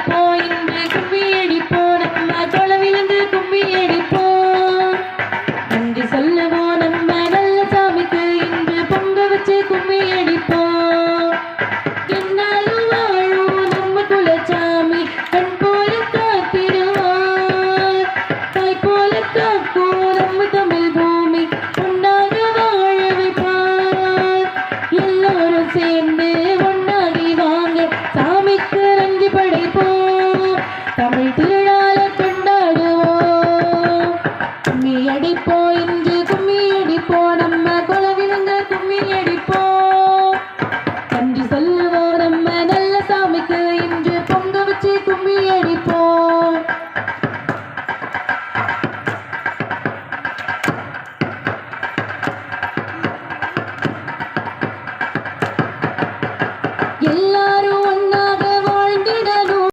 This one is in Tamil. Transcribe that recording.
அடிப்போம் இன்று கும்மி அடிப்போம் நம்ம தொலைவிலிருந்து கும்மி அடிப்போம் நன்றி சொல்லுவோம் நம்ம நல்ல சாமிக்கு இன்று பொங்க வச்சு கும்மி அடிப்போம் என்னாலும் வாழும் நம்ம குலசாமி கண் போல காத்திடுவார் தாய் போல காக்கும் நம்ம தமிழ் பூமி ஒன்றாக வாழ வைப்பார் எல்லோரும் சேர்ந்து ஒன்னாகி வாங்க சாமிக்கு நன்றி படைப்போம் தமிழ் திருவிழா